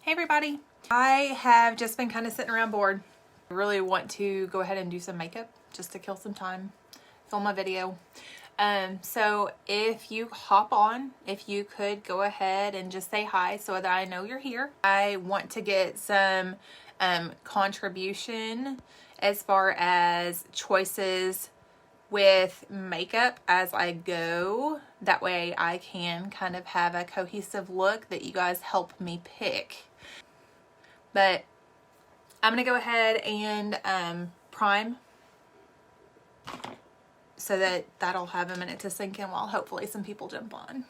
Hey everybody! I have just been kind of sitting around bored. I really want to go ahead and do some makeup just to kill some time, film a video. So if you hop on, if you could go ahead and just say hi so that I know you're here. I want to get some contribution as far as choices with makeup as I go. That way I can kind of have a cohesive look that you guys help me pick. But I'm gonna go ahead and prime so that'll have a minute to sink in while hopefully some people jump on.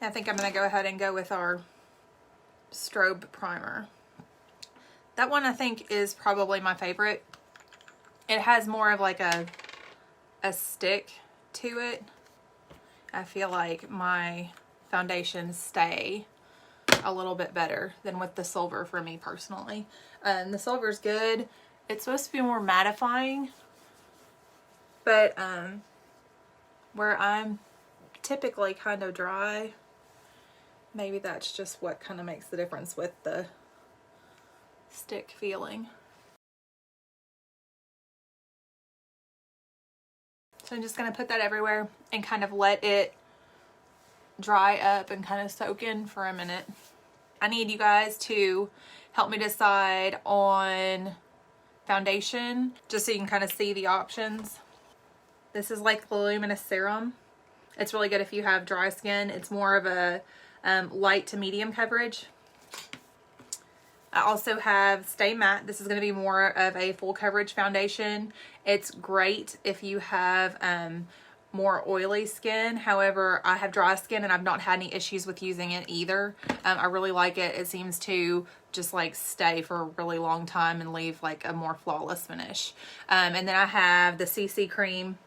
I think I'm gonna go ahead and go with our strobe primer. That one I think is probably my favorite. It has more of like a stick to it. I feel like my foundations stay a little bit better than with the silver for me personally. The silver is good. It's supposed to be more mattifying, but where I'm typically kind of dry, maybe that's just what kind of makes the difference with the stick feeling. So I'm just going to put that everywhere and kind of let it dry up and kind of soak in for a minute. I need you guys to help me decide on foundation just so you can kind of see the options. This is like the Luminous Serum. It's really good if you have dry skin. It's more of a light to medium coverage. I also have Stay Matte. This is going to be more of a full coverage foundation. It's great if you have more oily skin. However, I have dry skin and I've not had any issues with using it either. I really like it. It seems to just like stay for a really long time and leave like a more flawless finish. And then I have the CC cream.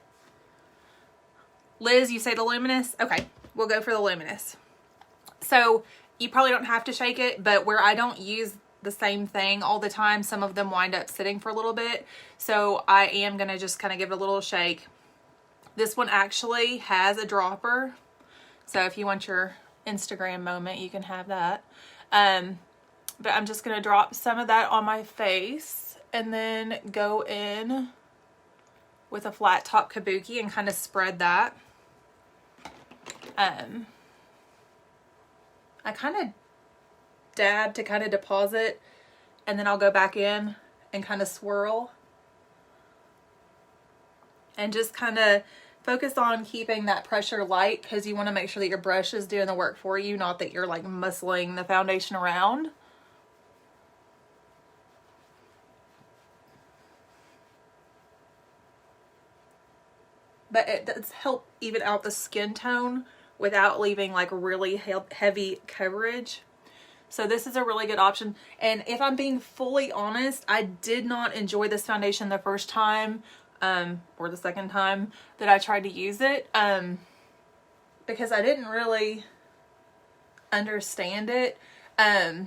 Liz, you say the Luminous? Okay, we'll go for the Luminous. So you probably don't have to shake it, but where I don't use the same thing all the time, some of them wind up sitting for a little bit. So I am gonna just kind of give it a little shake. This one actually has a dropper, so if you want your Instagram moment, you can have that. But I'm just gonna drop some of that on my face and then go in with a flat top kabuki and kind of spread that. I kind of dab to kind of deposit, and then I'll go back in and kind of swirl and just kind of focus on keeping that pressure light, because you want to make sure that your brush is doing the work for you, not that you're like muscling the foundation around. But it does help even out the skin tone without leaving like really heavy coverage. So this is a really good option. And if I'm being fully honest, I did not enjoy this foundation the first time or the second time that I tried to use it because I didn't really understand it. I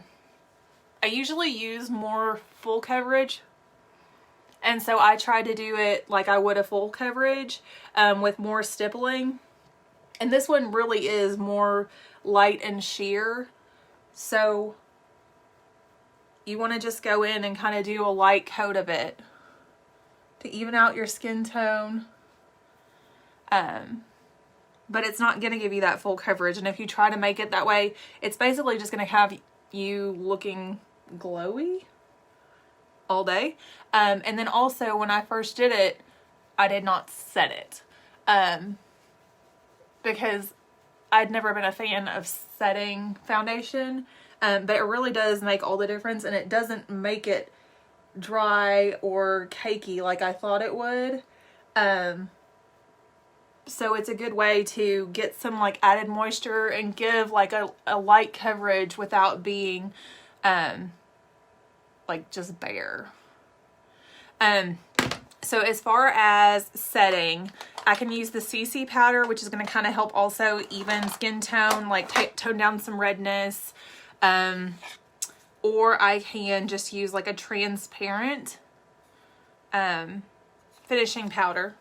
usually use more full coverage, and so I tried to do it like I would a full coverage with more stippling. And this one really is more light and sheer. So you want to just go in and kind of do a light coat of it to even out your skin tone. But it's not going to give you that full coverage. And if you try to make it that way, it's basically just going to have you looking glowy all day. And then also when I first did it, I did not set it. Because I'd never been a fan of setting foundation, but it really does make all the difference, and it doesn't make it dry or cakey like I thought it would. So it's a good way to get some like added moisture and give like a light coverage without being like just bare. So as far as setting, I can use the CC powder, which is going to kind of help also even skin tone, like tone down some redness. Or I can just use like a transparent finishing powder.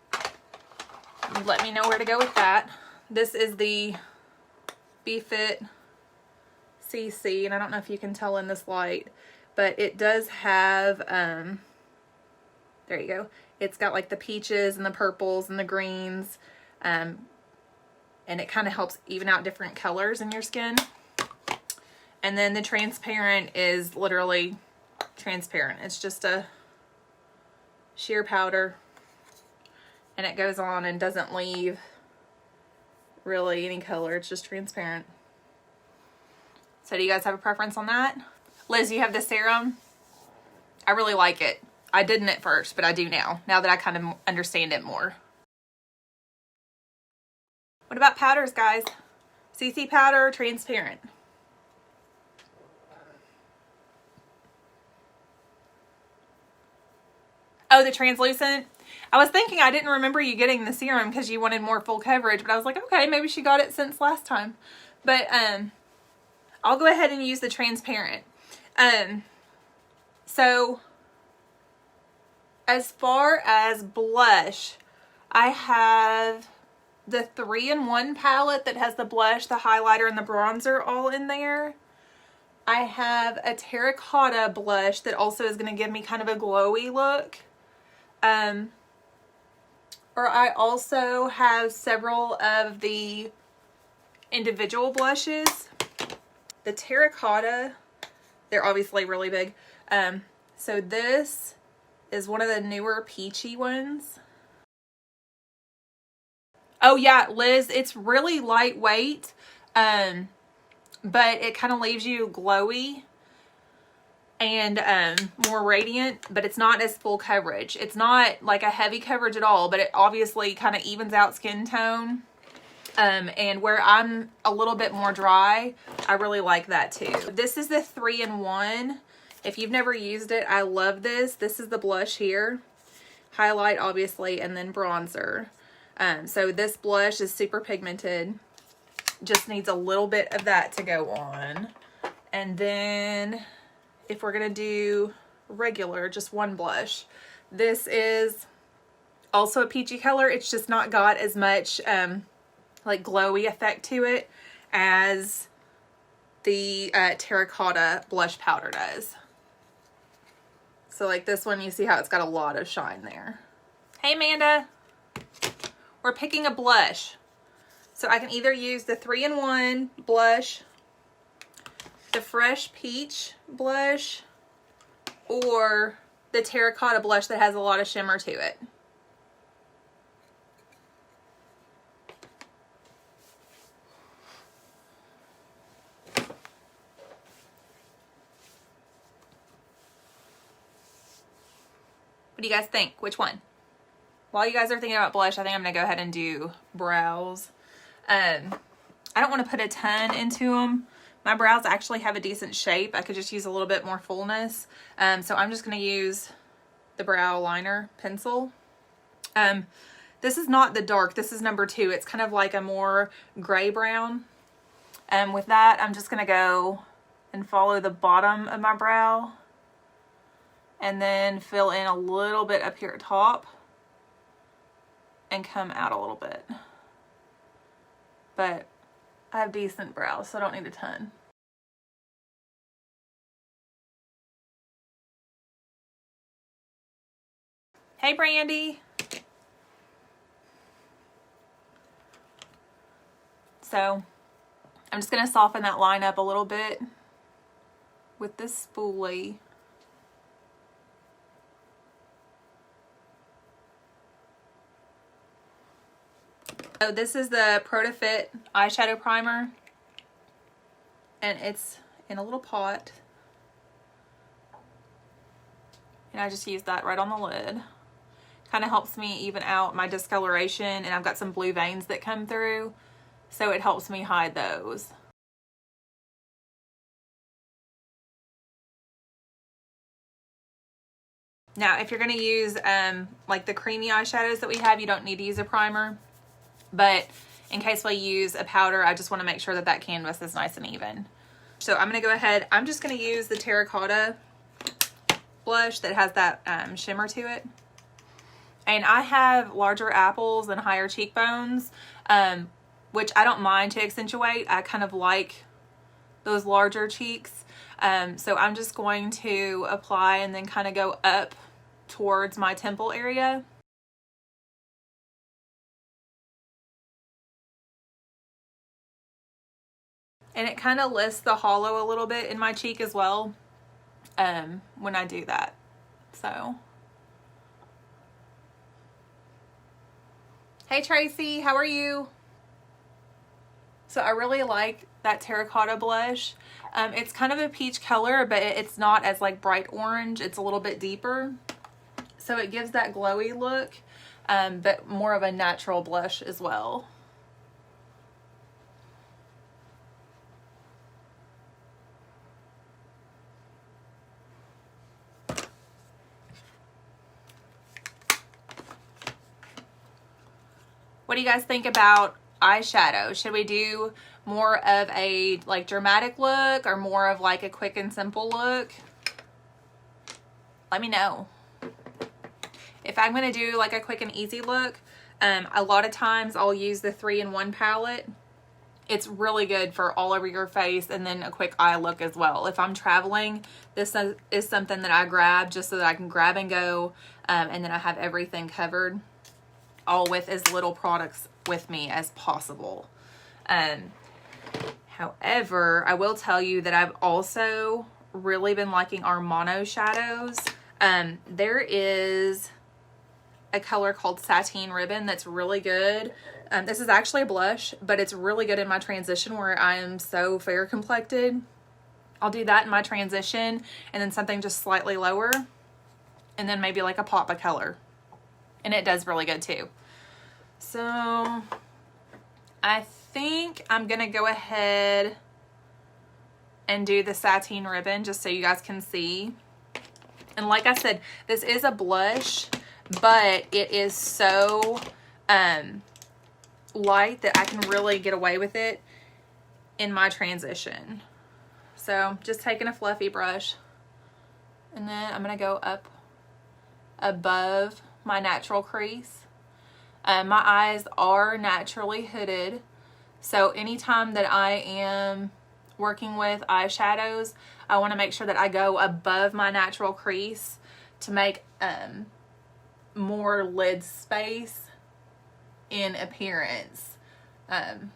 Let me know where to go with that. This is the BeFit CC, and I don't know if you can tell in this light, but it does have, there you go. It's got like the peaches and the purples and the greens, and it kind of helps even out different colors in your skin. And then the transparent is literally transparent. It's just a sheer powder, and it goes on and doesn't leave really any color. It's just transparent. So do you guys have a preference on that? Liz, you have the serum? I really like it. I didn't at first, but I do now that I kind of understand it more. What about powders, guys? CC powder, transparent. Oh, the translucent. I was thinking I didn't remember you getting the serum because you wanted more full coverage, but I was like, okay, maybe she got it since last time. But I'll go ahead and use the transparent. So as far as blush, I have the 3-in-1 palette that has the blush, the highlighter, and the bronzer all in there. I have a terracotta blush that also is going to give me kind of a glowy look. Or I also have several of the individual blushes. The terracotta, they're obviously really big. So this is one of the newer peachy ones. Oh yeah, Liz, it's really lightweight, but it kind of leaves you glowy and more radiant, but it's not as full coverage. It's not like a heavy coverage at all, but it obviously kind of evens out skin tone. And where I'm a little bit more dry, I really like that too. This is the 3-in-1. If you've never used it, I love this. This is the blush here. Highlight, obviously, and then bronzer. So this blush is super pigmented. Just needs a little bit of that to go on. And then if we're going to do regular, just one blush, this is also a peachy color. It's just not got as much like glowy effect to it as the terracotta blush powder does. So like this one, you see how it's got a lot of shine there. Hey Amanda, we're picking a blush. So I can either use the 3-in-1 blush, the Fresh Peach blush, or the terracotta blush that has a lot of shimmer to it. What do you guys think? Which one? While you guys are thinking about blush, I think I'm going to go ahead and do brows. I don't want to put a ton into them. My brows actually have a decent shape. I could just use a little bit more fullness. So I'm just going to use the brow liner pencil. This is not the dark. This is number 2. It's kind of like a more gray brown. With that, I'm just going to go and follow the bottom of my brow. And then fill in a little bit up here at top. And come out a little bit. But I have decent brows, so I don't need a ton. Hey, Brandy. So I'm just going to soften that line up a little bit with this spoolie. So this is the ProtoFit eyeshadow primer, and it's in a little pot, and I just use that right on the lid. Kind of helps me even out my discoloration, and I've got some blue veins that come through, so it helps me hide those. Now if you're going to use like the creamy eyeshadows that we have, you don't need to use a primer. But in case we use a powder, I just want to make sure that that canvas is nice and even. So I'm going to go ahead. I'm just going to use the terracotta blush that has that shimmer to it. And I have larger apples and higher cheekbones, which I don't mind to accentuate. I kind of like those larger cheeks. So I'm just going to apply and then kind of go up towards my temple area. And it kind of lifts the hollow a little bit in my cheek as well when I do that. So, hey Tracy, how are you? So I really like that terracotta blush. It's kind of a peach color, but it's not as like bright orange. It's a little bit deeper. So it gives that glowy look, but more of a natural blush as well. What do you guys think about eyeshadow? Should we do more of a like dramatic look or more of like a quick and simple look? Let me know. If I'm going to do like a quick and easy look, a lot of times I'll use the 3-in-1 palette. It's really good for all over your face and then a quick eye look as well. If I'm traveling, this is something that I grab just so that I can grab and go, and then I have everything covered, all with as little products with me as possible. However, I will tell you that I've also really been liking our mono shadows. There is a color called Sateen Ribbon that's really good. This is actually a blush, but it's really good in my transition where I am so fair complected. I'll do that in my transition and then something just slightly lower and then maybe like a pop of color. And it does really good too. So I think I'm gonna go ahead and do the Sateen Ribbon just so you guys can see. And like I said, this is a blush, but it is so light that I can really get away with it in my transition. So just taking a fluffy brush and then I'm gonna go up above my natural crease. My eyes are naturally hooded, so anytime that I am working with eyeshadows, I want to make sure that I go above my natural crease to make more lid space in appearance, and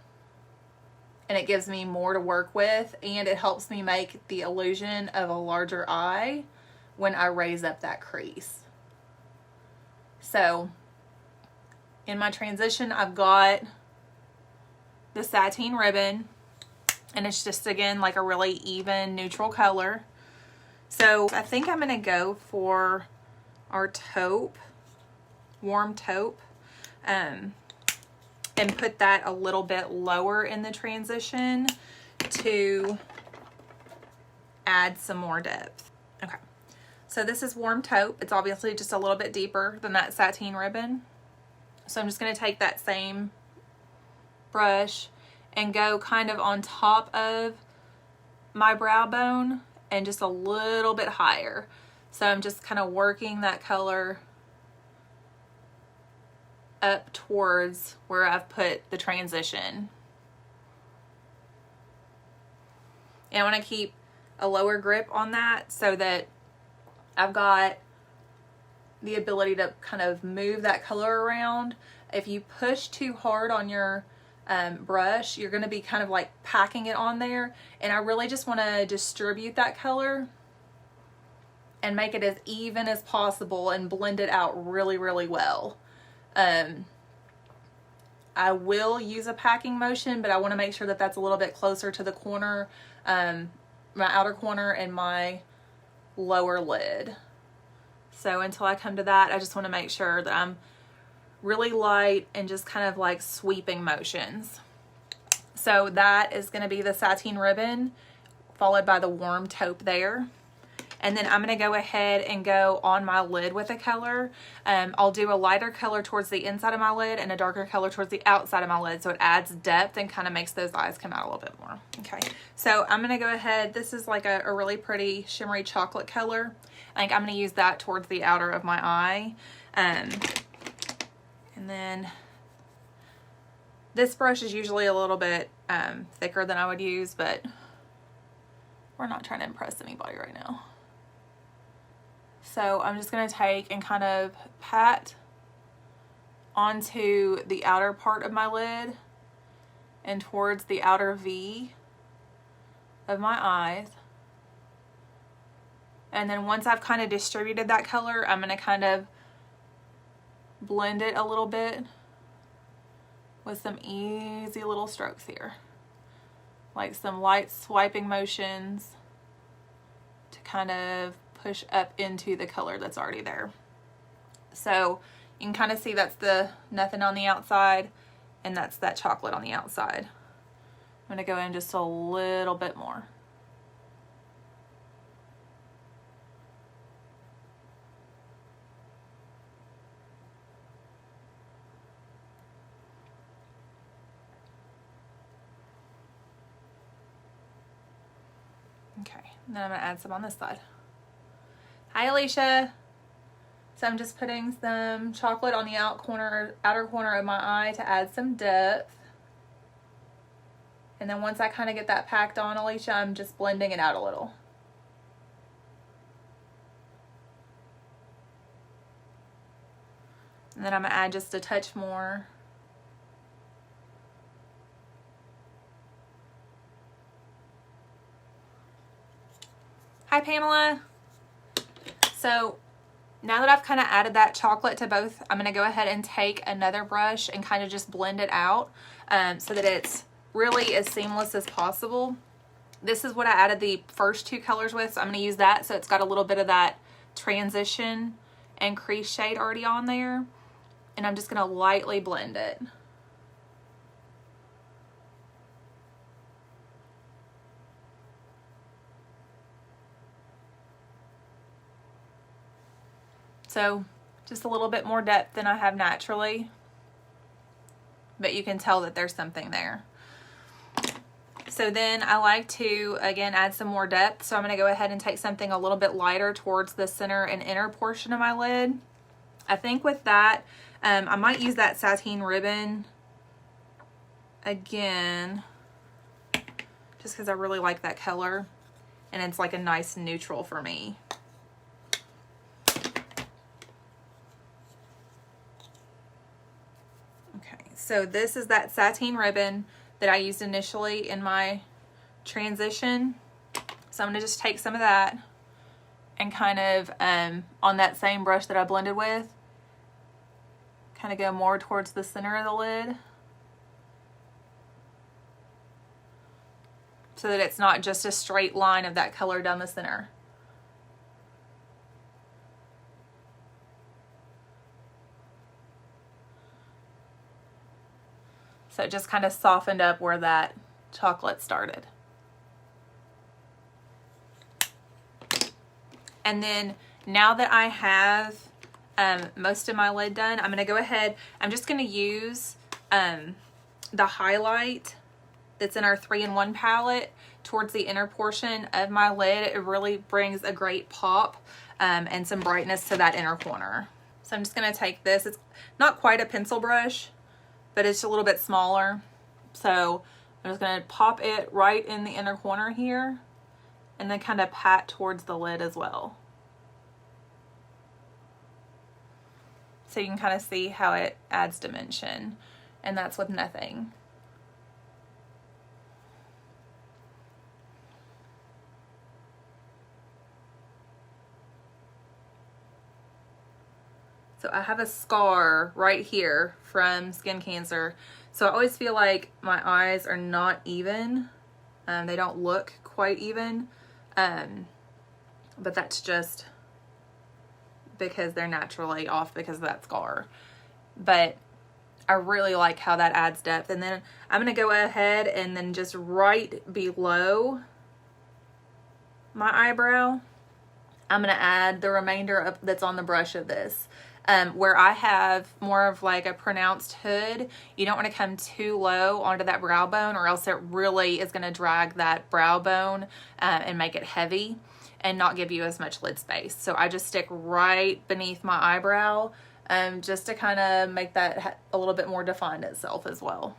it gives me more to work with, and it helps me make the illusion of a larger eye when I raise up that crease. So in my transition, I've got the Sateen Ribbon, and it's just, again, like a really even neutral color. So I think I'm gonna go for our taupe, warm taupe, and put that a little bit lower in the transition to add some more depth. Okay, so this is warm taupe. It's obviously just a little bit deeper than that Sateen Ribbon. So I'm just going to take that same brush and go kind of on top of my brow bone and just a little bit higher. So I'm just kind of working that color up towards where I've put the transition. And I want to keep a lower grip on that so that I've got the ability to kind of move that color around. If you push too hard on your brush, you're going to be kind of like packing it on there, and I really just want to distribute that color and make it as even as possible and blend it out really, really well. I will use a packing motion, but I want to make sure that that's a little bit closer to the corner, my outer corner and my lower lid. So until I come to that, I just want to make sure that I'm really light and just kind of like sweeping motions. So that is going to be the Sateen Ribbon, followed by the warm taupe there. And then I'm going to go ahead and go on my lid with a color. I'll do a lighter color towards the inside of my lid and a darker color towards the outside of my lid, so it adds depth and kind of makes those eyes come out a little bit more. Okay, so I'm going to go ahead. This is like a really pretty shimmery chocolate color. I think I'm going to use that towards the outer of my eye. And then this brush is usually a little bit thicker than I would use, but We're not trying to impress anybody right now. So I'm just going to take and kind of pat onto the outer part of my lid and towards the outer V of my eyes. And then once I've kind of distributed that color, I'm going to kind of blend it a little bit with some easy little strokes here. Like some light swiping motions to kind of push up into the color that's already there. So you can kind of see that's the nothing on the outside, and that's that chocolate on the outside. I'm going to go in just a little bit more. Okay, and then I'm going to add some on this side. Hi, Alicia. So I'm just putting some chocolate on the outer corner of my eye to add some depth. And then once I kind of get that packed on, Alicia, I'm just blending it out a little. And then I'm going to add just a touch more. Hi, Pamela. So now that I've kind of added that chocolate to both, I'm going to go ahead and take another brush and kind of just blend it out so that it's really as seamless as possible. This is what I added the first two colors with, so I'm going to use that so it's got a little bit of that transition and crease shade already on there. And I'm just going to lightly blend it. So just a little bit more depth than I have naturally, but you can tell that there's something there. So then I like to, again, add some more depth. So I'm going to go ahead and take something a little bit lighter towards the center and inner portion of my lid. I think with that, I might use that sateen ribbon again, just because I really like that color, and it's like a nice neutral for me. So this is that sateen ribbon that I used initially in my transition. So I'm going to just take some of that and kind of, on that same brush that I blended with, kind of go more towards the center of the lid. So that it's not just a straight line of that color down the center. So it just kind of softened up where that chocolate started. And then now that I have most of my lid done, I'm going to go ahead, I'm just going to use the highlight that's in our 3-in-1 palette towards the inner portion of my lid. It really brings a great pop and some brightness to that inner corner. So I'm just going to take this. It's not quite a pencil brush, but it's a little bit smaller. So I'm just going to pop it right in the inner corner here and then kind of pat towards the lid as well. So you can kind of see how it adds dimension, and that's with nothing. So I have a scar right here from skin cancer. So I always feel like my eyes are not even. They don't look quite even. But that's just because they're naturally off because of that scar. But I really like how that adds depth. And then I'm going to go ahead and then just right below my eyebrow, I'm going to add the remainder of that's on the brush of this. Where I have more of like a pronounced hood, you don't want to come too low onto that brow bone, or else it really is going to drag that brow bone and make it heavy and not give you as much lid space. So I just stick right beneath my eyebrow just to kind of make that a little bit more defined itself as well.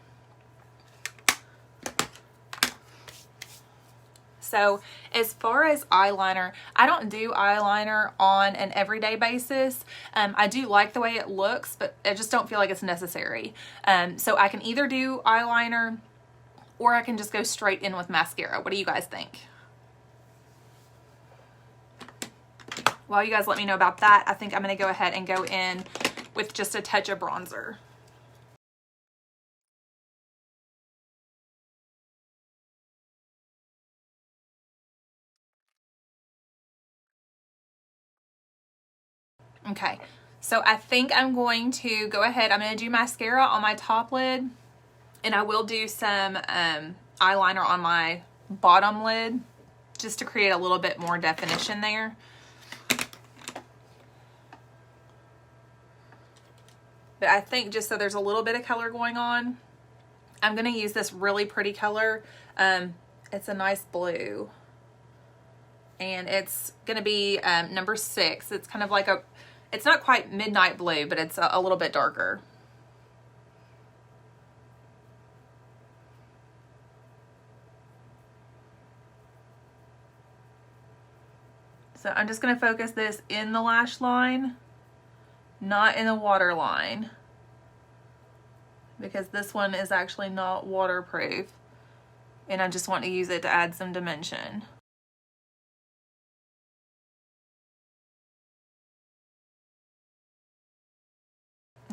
So as far as eyeliner, I don't do eyeliner on an everyday basis. I do like the way it looks, but I just don't feel like it's necessary. So I can either do eyeliner or I can just go straight in with mascara. What do you guys think? While you guys let me know about that, I think I'm going to go ahead and go in with just a touch of bronzer. Okay, so I think I'm going to go ahead. I'm going to do mascara on my top lid, and I will do some eyeliner on my bottom lid just to create a little bit more definition there. But I think just so there's a little bit of color going on, I'm going to use this really pretty color. It's a nice blue, and it's going to be number 6. It's kind of like a, it's not quite midnight blue, but it's a little bit darker. So I'm just going to focus this in the lash line, not in the water line, because this one is actually not waterproof, and I just want to use it to add some dimension.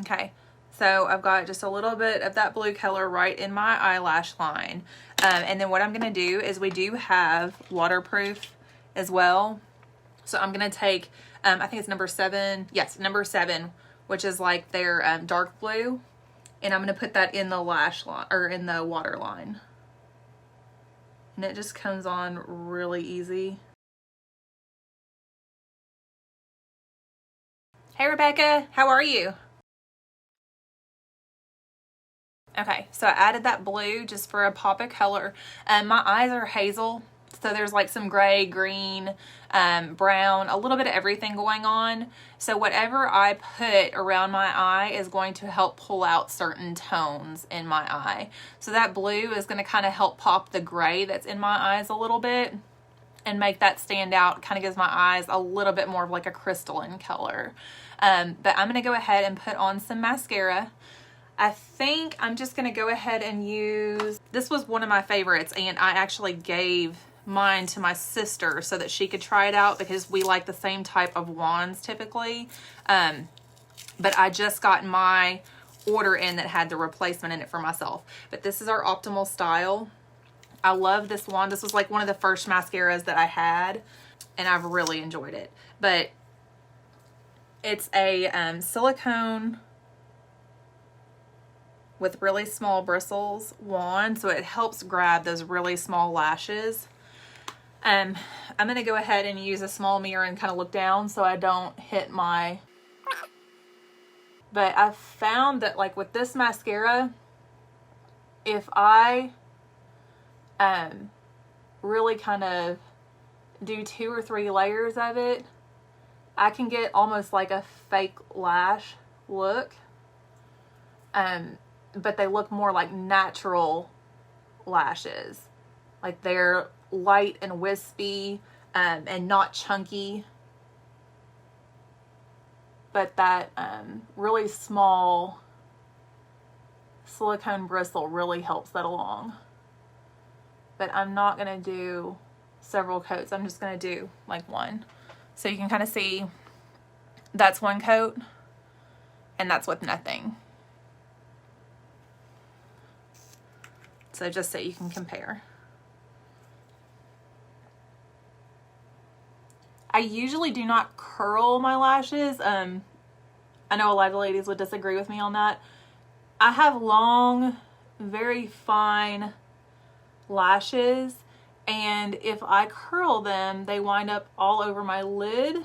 Okay, so I've got just a little bit of that blue color right in my eyelash line. And then what I'm going to do is we do have waterproof as well. So I'm going to take, I think it's number 7. Yes, number 7, which is like their dark blue. And I'm going to put that in the lash line, or in the water line. And it just comes on really easy. Hey Rebecca, how are you? Okay, so I added that blue just for a pop of color. My eyes are hazel, so there's like some gray, green, brown, a little bit of everything going on. So whatever I put around my eye is going to help pull out certain tones in my eye. So that blue is going to kind of help pop the gray that's in my eyes a little bit and make that stand out. Kind of gives my eyes a little bit more of like a crystalline color. But I'm going to go ahead and put on some mascara. I think I'm just going to go ahead and use, this was one of my favorites, and I actually gave mine to my sister so that she could try it out because we like the same type of wands typically. But I just got my order in that had the replacement in it for myself. But this is our Optimal Style. I love this wand. This was like one of the first mascaras that I had, and I've really enjoyed it. But it's a silicone with really small bristles wand, so it helps grab those really small lashes. I'm going to go ahead and use a small mirror and kind of look down so I don't hit my... But I've found that like with this mascara, if I really kind of do 2 or 3 layers of it, I can get almost like a fake lash look. But they look more like natural lashes. Like they're light and wispy, and not chunky. But that really small silicone bristle really helps that along. But I'm not going to do several coats. I'm just going to do like one. So you can kind of see that's one coat, and that's with nothing. So just so you can compare. I usually do not curl my lashes. I know a lot of ladies would disagree with me on that. I have long, very fine lashes, and if I curl them, they wind up all over my lid,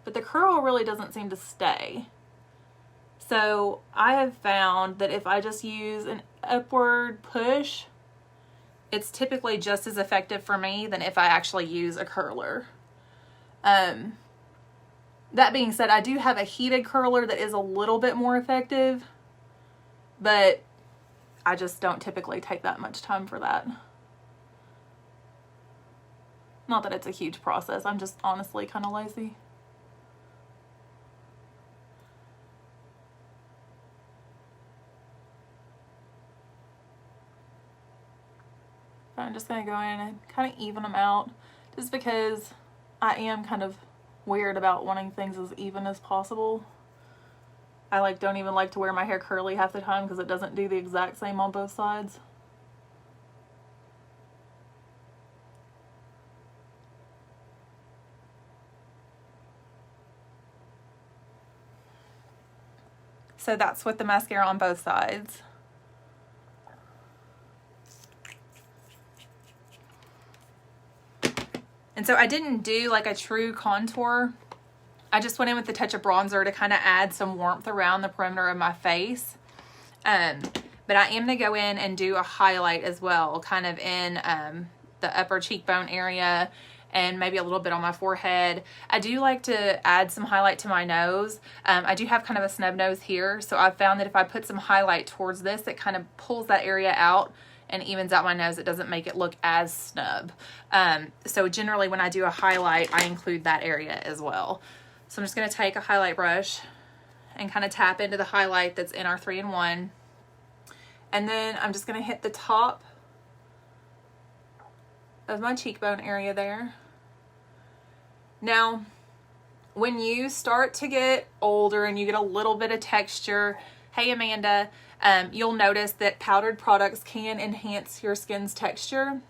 but the curl really doesn't seem to stay. So I have found that if I just use an upward push, it's typically just as effective for me than if I actually use a curler. That being said, I do have a heated curler that is a little bit more effective, but I just don't typically take that much time for that. Not that it's a huge process. I'm just honestly kind of lazy. I'm just going to go in and kind of even them out, just because I am kind of weird about wanting things as even as possible. I like don't even like to wear my hair curly half the time because it doesn't do the exact same on both sides. So that's with the mascara on both sides. And so I didn't do like a true contour. I just went in with a touch of bronzer to kind of add some warmth around the perimeter of my face. But I am going to go in and do a highlight as well, kind of in the upper cheekbone area and maybe a little bit on my forehead. I do like to add some highlight to my nose. I do have kind of a snub nose here, so I've found that if I put some highlight towards this, it kind of pulls that area out and evens out my nose. It doesn't make it look as snub. So generally when I do a highlight, I include that area as well. So I'm just going to take a highlight brush and kind of tap into the highlight that's in our 3-in-1. And then I'm just going to hit the top of my cheekbone area there. Now, when you start to get older and you get a little bit of texture, hey Amanda, you'll notice that powdered products can enhance your skin's texture.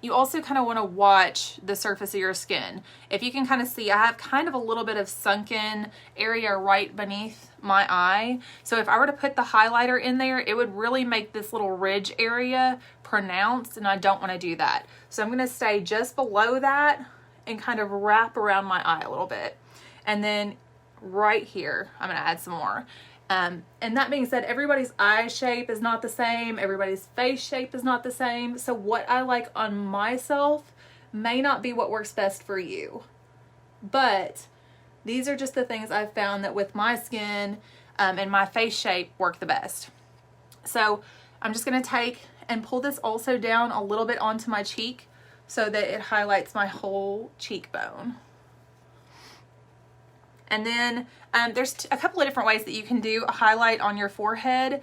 You also kind of want to watch the surface of your skin. If you can kind of see, I have kind of a little bit of sunken area right beneath my eye. So if I were to put the highlighter in there, it would really make this little ridge area pronounced, and I don't want to do that. So I'm going to stay just below that and kind of wrap around my eye a little bit. And then right here, I'm going to add some more. And that being said, everybody's eye shape is not the same. Everybody's face shape is not the same. So what I like on myself may not be what works best for you. But these are just the things I've found that with my skin and my face shape work the best. So I'm just going to take and pull this also down a little bit onto my cheek so that it highlights my whole cheekbone. And then there's a couple of different ways that you can do a highlight on your forehead.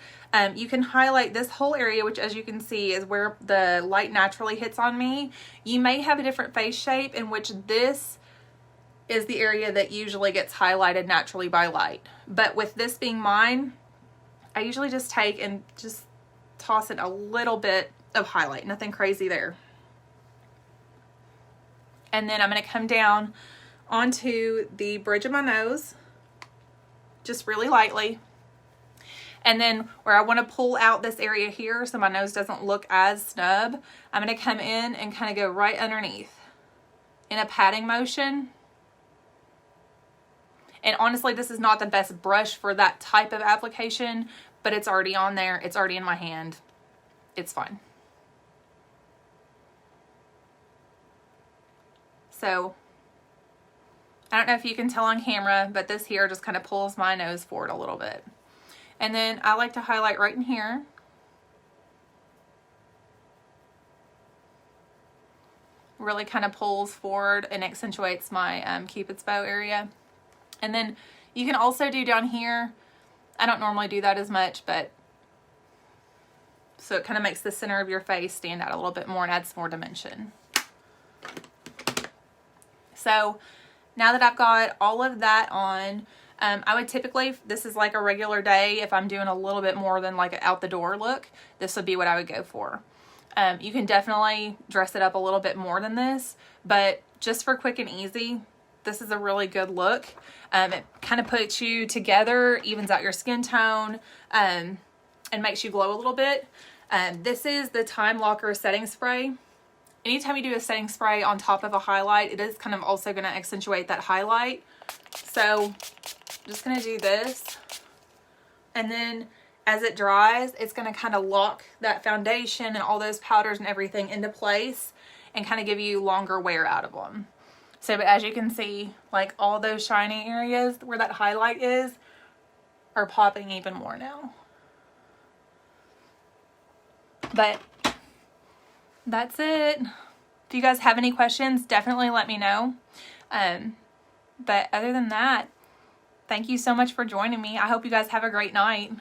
You can highlight this whole area, which as you can see is where the light naturally hits on me. You may have a different face shape in which this is the area that usually gets highlighted naturally by light. But with this being mine, I usually just take and just toss in a little bit of highlight, nothing crazy there. And then I'm going to come down onto the bridge of my nose, just really lightly. And then where I want to pull out this area here so my nose doesn't look as snub, I'm going to come in and kind of go right underneath in a patting motion. And honestly, this is not the best brush for that type of application, but it's already on there. It's already in my hand. It's fine. So I don't know if you can tell on camera, but this here just kind of pulls my nose forward a little bit. And then I like to highlight right in here. Really kind of pulls forward and accentuates my Cupid's bow area. And then you can also do down here. I don't normally do that as much, but so it kind of makes the center of your face stand out a little bit more and adds more dimension. So now that I've got all of that on, I would typically, this is like a regular day, if I'm doing a little bit more than like an out the door look, this would be what I would go for. You can definitely dress it up a little bit more than this, but just for quick and easy, this is a really good look. It kind of puts you together, evens out your skin tone, and makes you glow a little bit. This is the Time Locker setting spray. Anytime you do a setting spray on top of a highlight, it is kind of also going to accentuate that highlight. So I'm just going to do this. And then as it dries, it's going to kind of lock that foundation and all those powders and everything into place and kind of give you longer wear out of them. So, but as you can see, like all those shiny areas where that highlight is are popping even more now. But that's it. If you guys have any questions, definitely let me know. But other than that, thank you so much for joining me. I hope you guys have a great night.